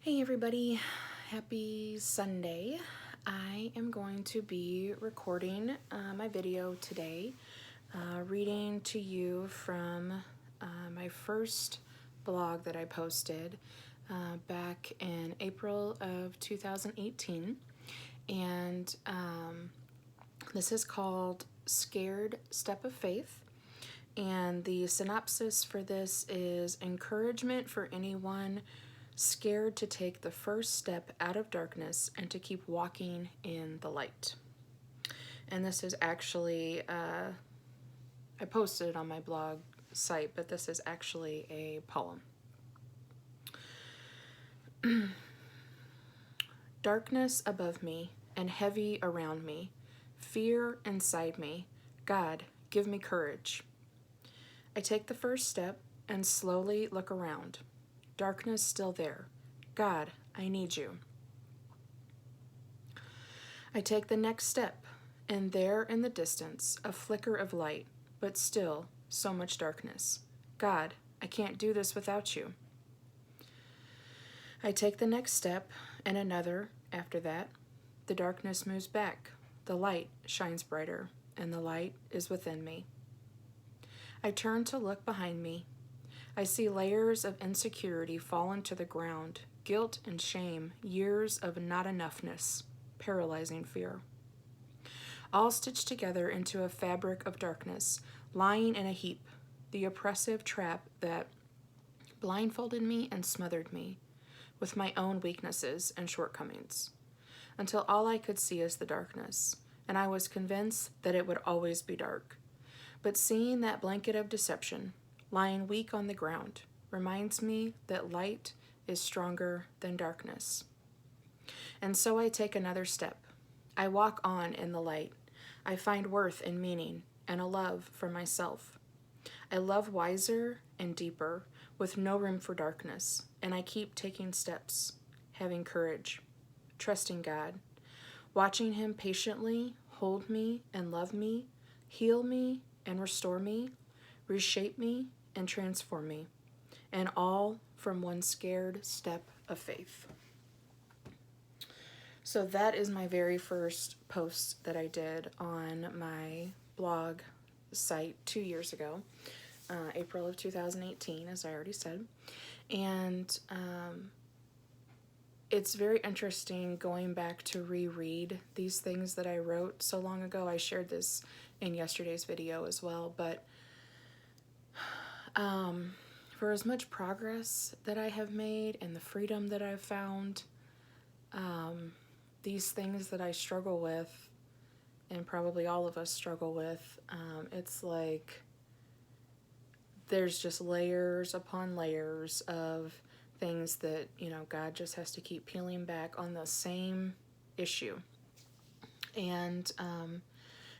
Hey everybody, happy Sunday. I am going to be recording my video today, reading to you from my first blog that I posted back in April of 2018. And this is called Scared Step of Faith. And the synopsis for this is encouragement for anyone scared to take the first step out of darkness and to keep walking in the light. And this is actually, I posted it on my blog site, but this is actually a poem. Darkness above me and heavy around me, fear inside me. God, give me courage. I take the first step and slowly look around. Darkness still there. God, I need you. I take the next step, and there in the distance, a flicker of light, but still so much darkness. God, I can't do this without you. I take the next step, and another after that. The darkness moves back. The light shines brighter, and the light is within me. I turn to look behind me. I see layers of insecurity fallen to the ground, guilt and shame, years of not enoughness, paralyzing fear. All stitched together into a fabric of darkness, lying in a heap, the oppressive trap that blindfolded me and smothered me with my own weaknesses and shortcomings, until all I could see is the darkness, and I was convinced that it would always be dark. But seeing that blanket of deception, lying weak on the ground, reminds me that light is stronger than darkness. And so I take another step. I walk on in the light. I find worth and meaning and a love for myself. I love wiser and deeper, with no room for darkness, and I keep taking steps, having courage, trusting God, watching Him patiently hold me and love me, heal me and restore me, reshape me and transform me, and all from one scared step of faith. So that is my very first post that I did on my blog site 2 years ago, April of 2018, as I already said. And it's very interesting going back to reread these things that I wrote so long ago. I shared this in yesterday's video as well, but for as much progress that I have made and the freedom that I've found, these things that I struggle with, and probably all of us struggle with, it's like there's just layers upon layers of things that, God just has to keep peeling back on the same issue. And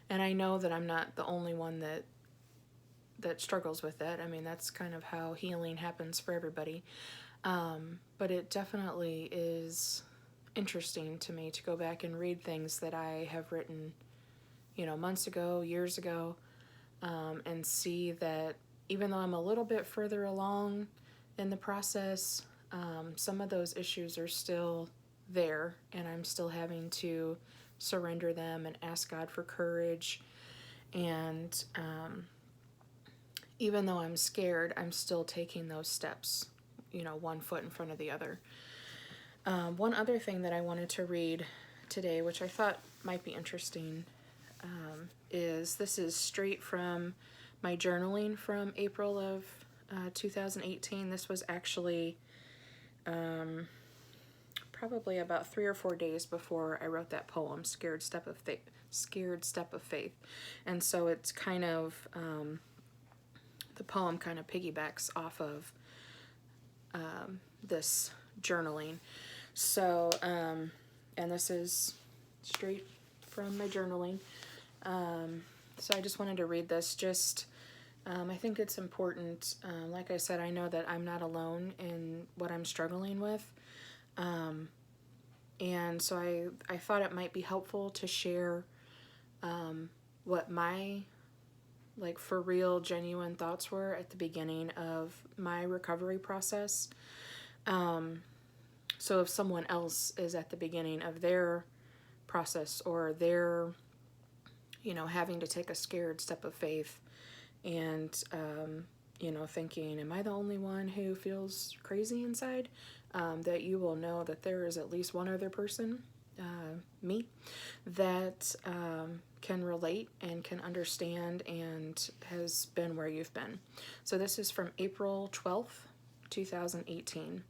I know that I'm not the only one that struggles with that. I mean, that's kind of how healing happens for everybody. But it definitely is interesting to me to go back and read things that I have written, months ago, years ago, and see that even though I'm a little bit further along in the process, some of those issues are still there, and I'm still having to surrender them and ask God for courage. And even though I'm scared, I'm still taking those steps, one foot in front of the other. One other thing that I wanted to read today, which I thought might be interesting, is this is straight from my journaling from April of 2018. This was actually probably about 3 or 4 days before I wrote that poem, Scared Step of Faith. Scared Step of Faith. And so it's kind of, the poem kind of piggybacks off of this journaling. So, and this is straight from my journaling. So I just wanted to read this. I think it's important. Like I said, I know that I'm not alone in what I'm struggling with. And so I thought it might be helpful to share what my, for real, genuine thoughts were at the beginning of my recovery process. So if someone else is at the beginning of their process, or they're, having to take a scared step of faith, and, thinking, am I the only one who feels crazy inside? That you will know that there is at least one other person, me, that can relate and can understand and has been where you've been. So this is from April 12th, 2018.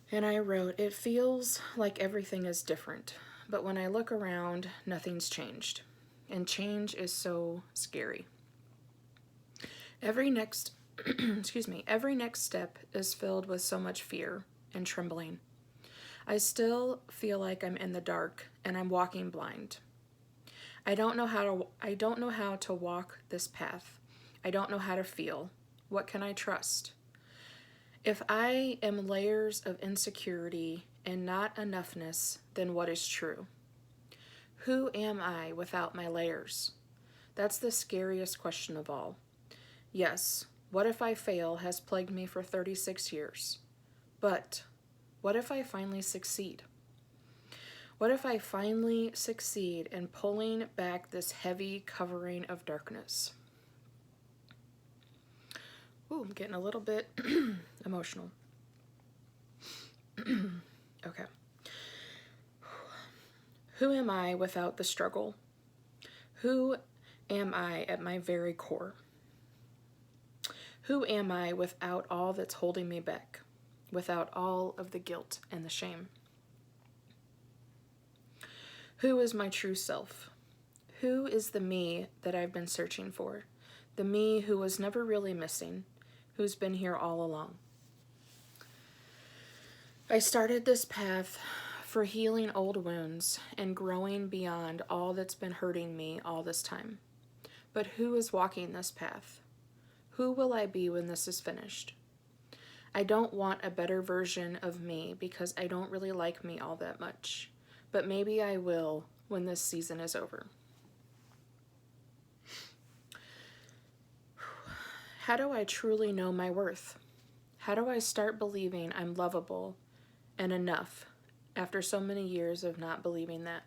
And I wrote, it feels like everything is different, but when I look around, nothing's changed. And change is so scary. Every next every next step is filled with so much fear and trembling. I still feel like I'm in the dark and I'm walking blind. I don't know how to walk this path. I don't know how to feel. What can I trust? If I am layers of insecurity and not enoughness, then what is true? Who am I without my layers? That's the scariest question of all. Yes, what if I fail has plagued me for 36 years. But what if I finally succeed? What if I finally succeed in pulling back this heavy covering of darkness? Ooh, I'm getting a little bit emotional. Okay. Who am I without the struggle? Who am I at my very core? Who am I without all that's holding me back? Without all of the guilt and the shame? Who is my true self? Who is the me that I've been searching for? The me who was never really missing, who's been here all along. I started this path for healing old wounds and growing beyond all that's been hurting me all this time. But who is walking this path? Who will I be when this is finished? I don't want a better version of me because I don't really like me all that much. But maybe I will when this season is over. How do I truly know my worth? How do I start believing I'm lovable and enough after so many years of not believing that?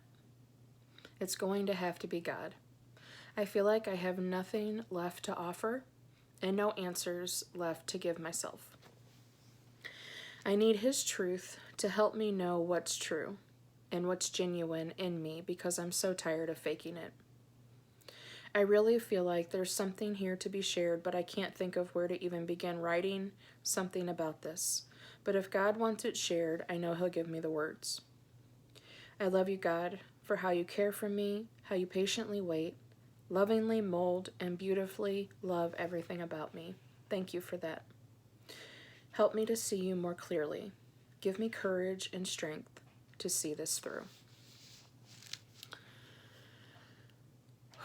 It's going to have to be God. I feel like I have nothing left to offer and no answers left to give myself. I need His truth to help me know what's true and what's genuine in me because I'm so tired of faking it. I really feel like there's something here to be shared, but I can't think of where to even begin writing something about this. But if God wants it shared, I know He'll give me the words. I love you, God, for how you care for me, how you patiently wait, lovingly mold, and beautifully love everything about me. Thank you for that. Help me to see you more clearly. Give me courage and strength to see this through.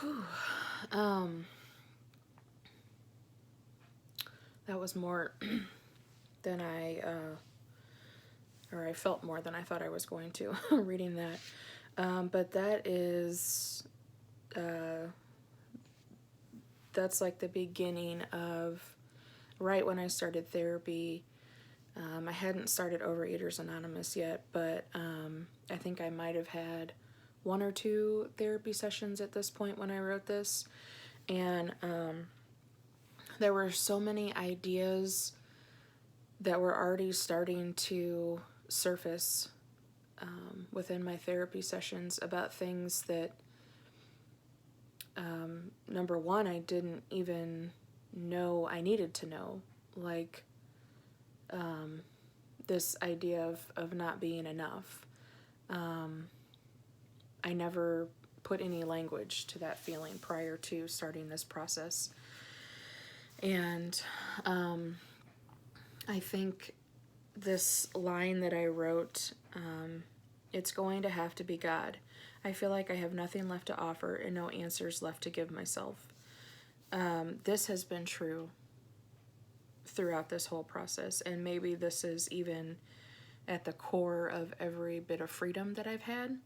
Whew. That was more than I felt more than I thought I was going to reading that. But that is, that's like the beginning of right when I started therapy. I hadn't started Overeaters Anonymous yet, but I think I might have had 1 or 2 therapy sessions at this point when I wrote this. And there were so many ideas that were already starting to surface within my therapy sessions about things that, number one, I didn't even know I needed to know, like this idea of not being enough. I never put any language to that feeling prior to starting this process. And I think this line that I wrote, it's going to have to be God. I feel like I have nothing left to offer and no answers left to give myself. This has been true throughout this whole process, and maybe this is even at the core of every bit of freedom that I've had,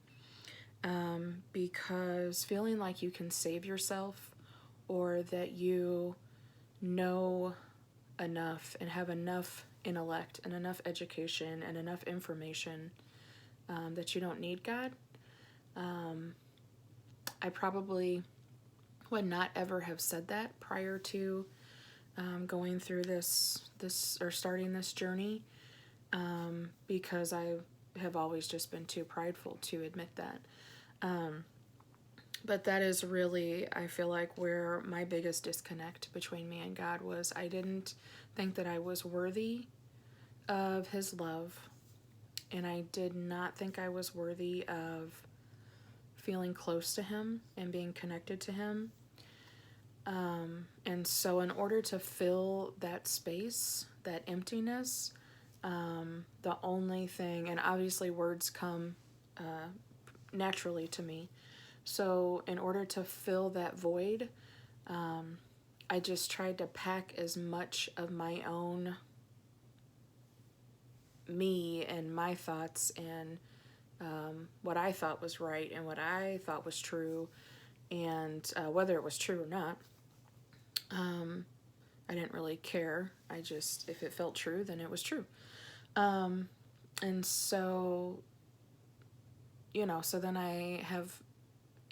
because feeling like you can save yourself or that you know enough and have enough intellect and enough education and enough information that you don't need God. I probably would not ever have said that prior to going through this or starting this journey, because I have always just been too prideful to admit that. But that is really, I feel like, where my biggest disconnect between me and God was. I didn't think that I was worthy of His love, and I did not think I was worthy of feeling close to Him and being connected to Him. And so in order to fill that space, that emptiness, the only thing, and obviously words come naturally to me, so in order to fill that void, I just tried to pack as much of my own me and my thoughts and what I thought was right and what I thought was true, and whether it was true or not, I didn't really care. I just, if it felt true, then it was true. And so, so then I have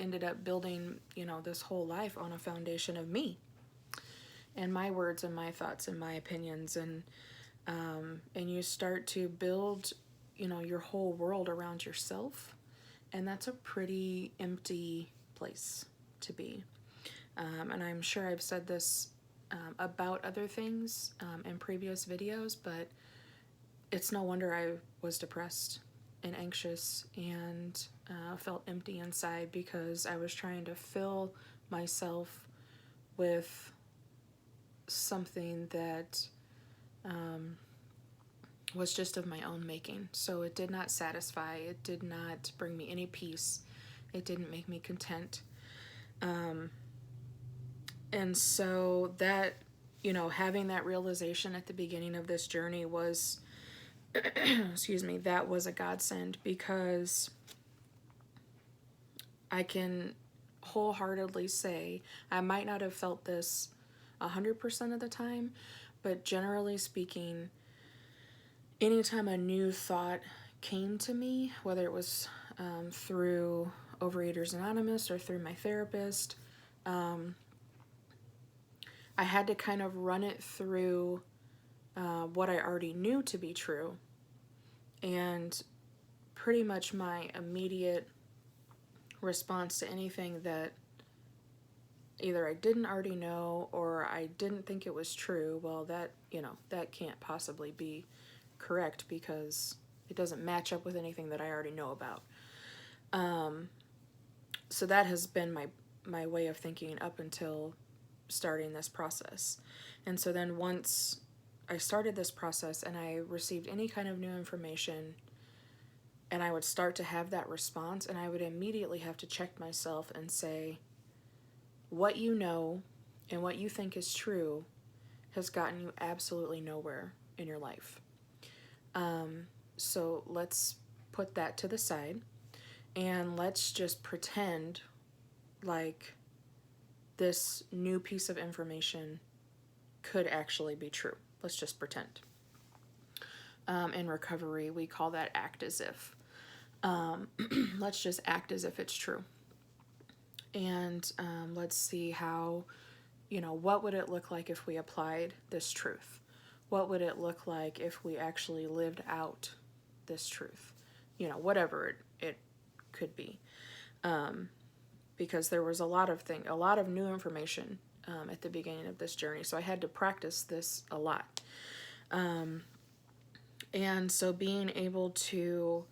ended up building, this whole life on a foundation of me and my words and my thoughts and my opinions, and you start to build, your whole world around yourself, and that's a pretty empty place to be. And I'm sure I've said this about other things in previous videos, but it's no wonder I was depressed and anxious and felt empty inside, because I was trying to fill myself with something that was just of my own making. So it did not satisfy, it did not bring me any peace, it didn't make me content. And so that, having that realization at the beginning of this journey was, excuse me, that was a godsend, because I can wholeheartedly say I might not have felt this 100% of the time, but generally speaking, anytime a new thought came to me, whether it was through Overeaters Anonymous or through my therapist, I had to kind of run it through what I already knew to be true. And pretty much my immediate response to anything that either I didn't already know or I didn't think it was true, well, that, that can't possibly be correct, because it doesn't match up with anything that I already know about. So that has been my way of thinking up until starting this process. And so then once I started this process and I received any kind of new information, and I would start to have that response, and I would immediately have to check myself and say, what you know and what you think is true has gotten you absolutely nowhere in your life. So let's put that to the side, and let's just pretend like this new piece of information could actually be true. Let's just pretend. In recovery, we call that act as if. Let's just act as if it's true. And let's see how, what would it look like if we applied this truth? What would it look like if we actually lived out this truth? Whatever it could be. Because there was a lot of new information at the beginning of this journey. So I had to practice this a lot. And so being able to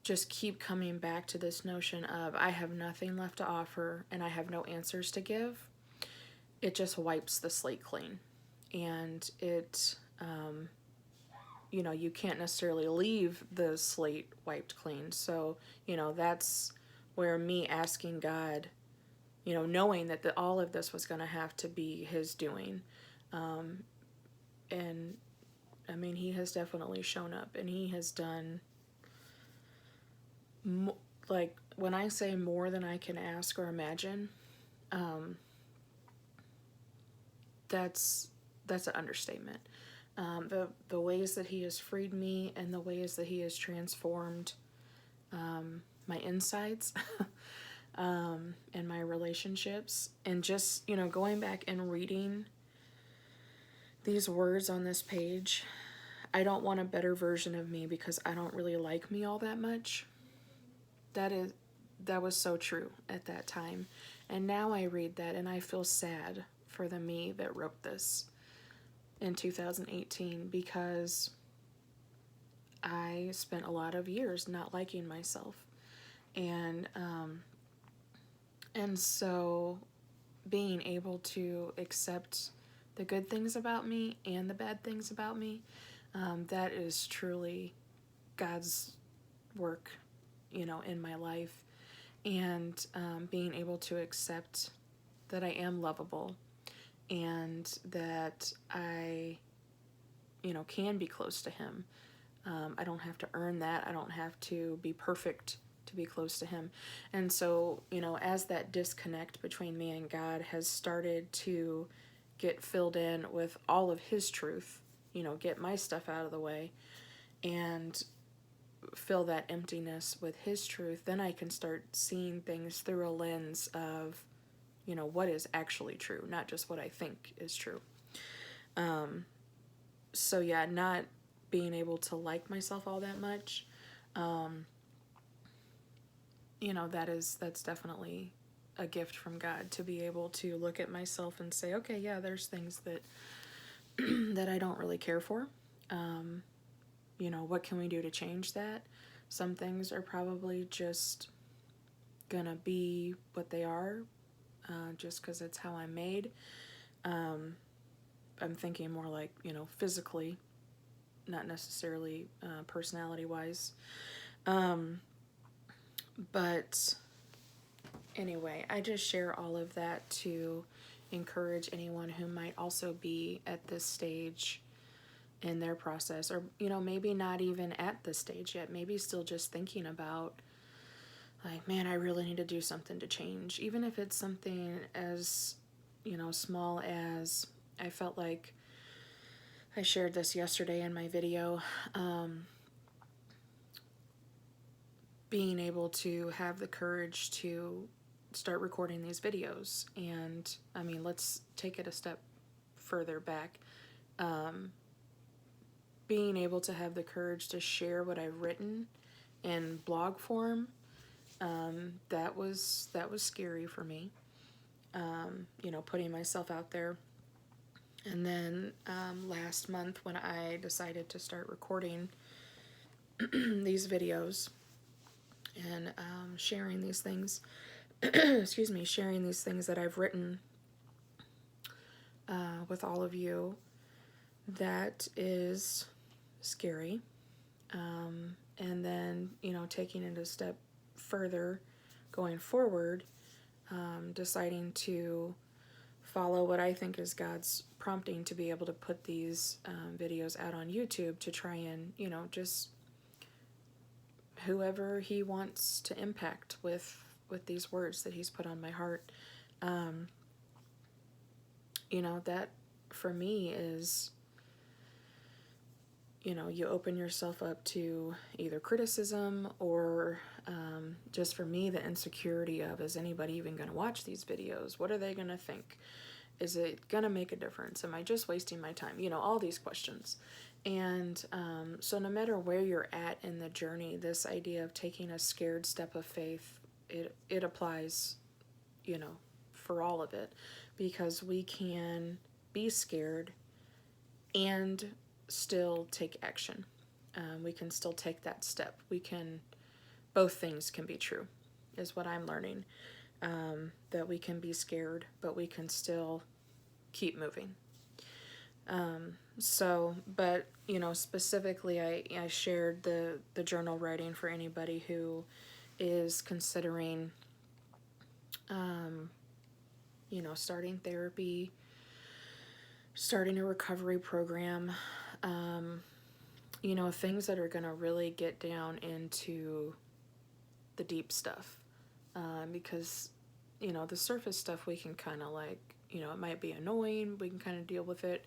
just keep coming back to this notion of I have nothing left to offer and I have no answers to give, it just wipes the slate clean. And it, you can't necessarily leave the slate wiped clean. So, that's where me asking God, knowing that all of this was going to have to be His doing. And I mean, He has definitely shown up, and He has done, like, when I say more than I can ask or imagine, that's an understatement. the ways that he has freed me and the ways that he has transformed my insides and my relationships. And just, going back and reading these words on this page, I don't want a better version of me because I don't really like me all that much. That was so true at that time. And now I read that and I feel sad for the me that wrote this in 2018 because I spent a lot of years not liking myself. And so being able to accept the good things about me and the bad things about me, that is truly God's work, in my life. And being able to accept that I am lovable and that I, can be close to him. I don't have to earn that. I don't have to be perfect to be close to him. And so, as that disconnect between me and God has started to get filled in with all of his truth, get my stuff out of the way and fill that emptiness with his truth, then I can start seeing things through a lens of, what is actually true, not just what I think is true. So yeah, not being able to like myself all that much, that's definitely a gift from God to be able to look at myself and say, okay, yeah, there's things that that I don't really care for. What can we do to change that? Some things are probably just gonna be what they are, just because it's how I'm made. I'm thinking more like, physically, not necessarily personality-wise. But anyway, I just share all of that to encourage anyone who might also be at this stage in their process, or maybe not even at this stage yet, maybe still just thinking about, like, man, I really need to do something to change, even if it's something as small as, I felt like I shared this yesterday in my video, being able to have the courage to start recording these videos. And I mean, let's take it a step further back. Being able to have the courage to share what I've written in blog form, that was scary for me. Putting myself out there. And then last month when I decided to start recording these videos and sharing these things, sharing these things that I've written with all of you, that is scary. And then, taking it a step further going forward, deciding to follow what I think is God's prompting to be able to put these videos out on YouTube to try and, just whoever he wants to impact with these words that he's put on my heart. That for me is, you open yourself up to either criticism or just for me, the insecurity of, is anybody even going to watch these videos? What are they going to think? Is it going to make a difference? Am I just wasting my time? All these questions. And so no matter where you're at in the journey, this idea of taking a scared step of faith, it applies, for all of it, because we can be scared and still take action. We can still take that step. Both things can be true, is what I'm learning. That we can be scared, but we can still keep moving. But specifically, I shared the journal writing for anybody who is considering, starting therapy, starting a recovery program, things that are going to really get down into the deep stuff. Because, the surface stuff we can kind of it might be annoying, we can kind of deal with it.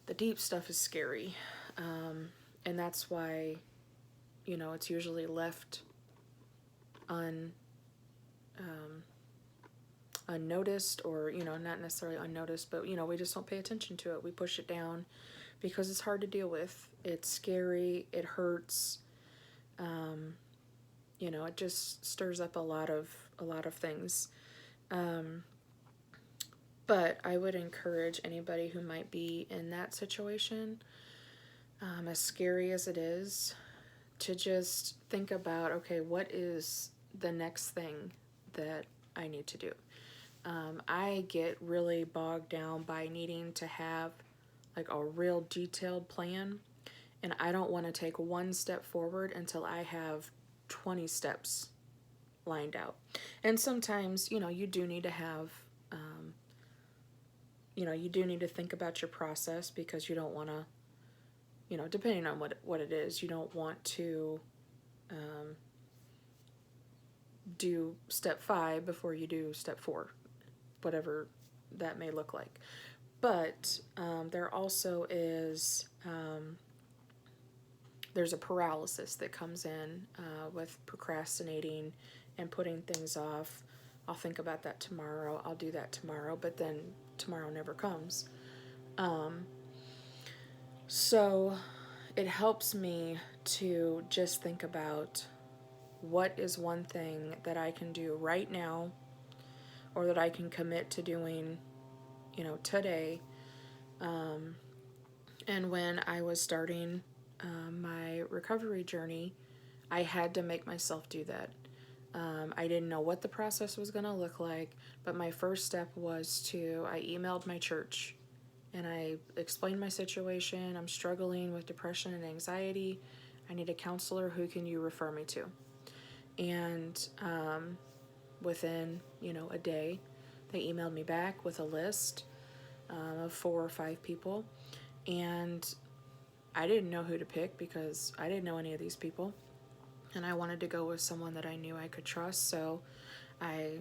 The deep stuff is scary. And that's why, it's usually left unnoticed, or, not necessarily unnoticed, but, we just don't pay attention to it. We push it down because it's hard to deal with. It's scary. It hurts. It just stirs up a lot of things. But I would encourage anybody who might be in that situation, as scary as it is, to just think about, okay, what is the next thing that I need to do? I get really bogged down by needing to have like a real detailed plan, and I don't want to take one step forward until I have 20 steps lined out. And sometimes, you do need to have, you do need to think about your process, because you don't want to, depending on what it is, you don't want to do step 5 before you do step 4, whatever that may look like. But there also is, there's a paralysis that comes in with procrastinating and putting things off. I'll think about that tomorrow. I'll do that tomorrow, but then tomorrow never comes. So it helps me to just think about what is one thing that I can do right now, or that I can commit to doing, today. And when I was starting my recovery journey, I had to make myself do that. I didn't know what the process was going to look like, but my first step was I emailed my church, and I explained my situation. I'm struggling with depression and anxiety. I need a counselor. Who can you refer me to? And within, a day, they emailed me back with a list of 4 or 5 people. And I didn't know who to pick, because I didn't know any of these people. And I wanted to go with someone that I knew I could trust. So I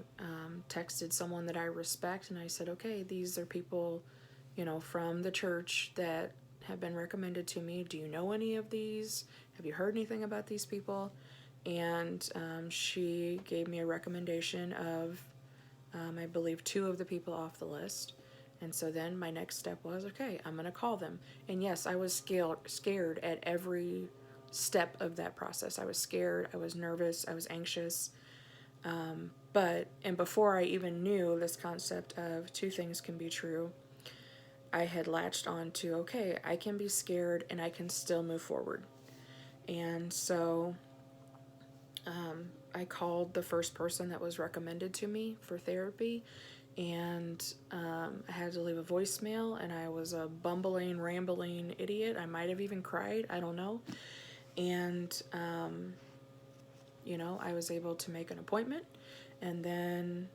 texted someone that I respect, and I said, okay, these are people, from the church that have been recommended to me. Do you know any of these? Have you heard anything about these people? And she gave me a recommendation of, I believe, 2 of the people off the list. And so then my next step was, okay, I'm going to call them. And yes, I was scared at every step of that process. I was scared, I was nervous, I was anxious. And before I even knew this concept of 2 things can be true, I had latched on to, okay, I can be scared and I can still move forward. And so I called the first person that was recommended to me for therapy, and I had to leave a voicemail, and I was a bumbling, rambling idiot. I might have even cried, I don't know. And, I was able to make an appointment, and then,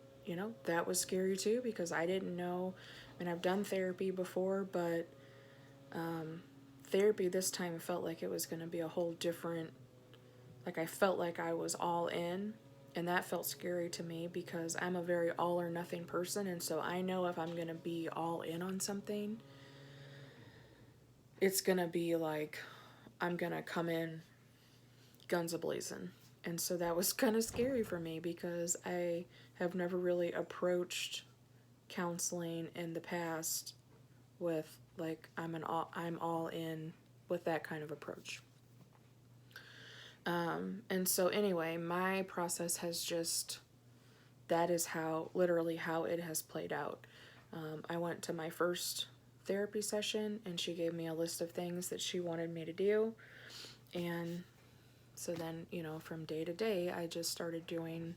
that was scary too, because I didn't know. I mean, I've done therapy before, but therapy this time felt like it was going to be a whole different, like I felt like I was all in, and that felt scary to me, because I'm a very all or nothing person, and so I know if I'm going to be all in on something, it's going to be like I'm going to come in guns a-blazing. And so that was kind of scary for me, because I have never really approached counseling in the past with like I'm all in with that kind of approach. And so anyway, my process has just, that is literally how it has played out. I went to my first therapy session, and she gave me a list of things that she wanted me to do. And so then, from day to day, I just started doing,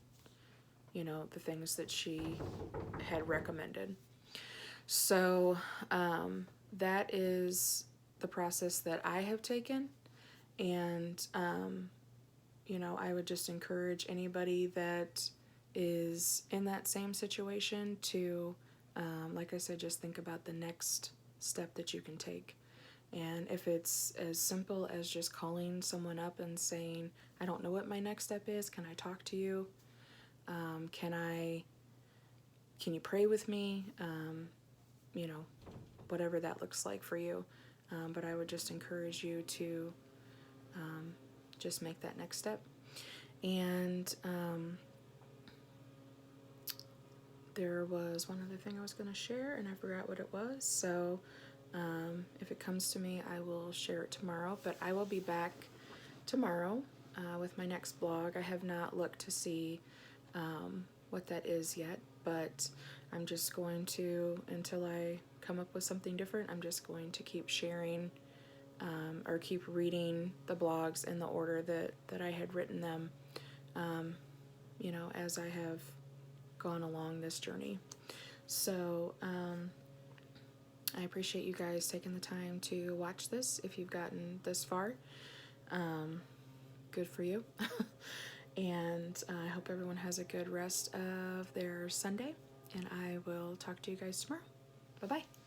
the things that she had recommended. So that is the process that I have taken. And, I would just encourage anybody that is in that same situation to, like I said, just think about the next step that you can take. And if it's as simple as just calling someone up and saying, I don't know what my next step is, can I talk to you? Can you pray with me? Whatever that looks like for you. but I would just encourage you to just make that next step. And there was one other thing I was going to share, and I forgot what it was. So if it comes to me, I will share it tomorrow. But I will be back tomorrow with my next blog. I have not looked to see what that is yet, but I'm just going to, until I come up with something different, I'm just going to keep sharing or keep reading the blogs in the order that I had written them, you know, as I have gone along this journey. So I appreciate you guys taking the time to watch this. If you've gotten this far, good for you. And I hope everyone has a good rest of their Sunday, and I will talk to you guys tomorrow. Bye-bye.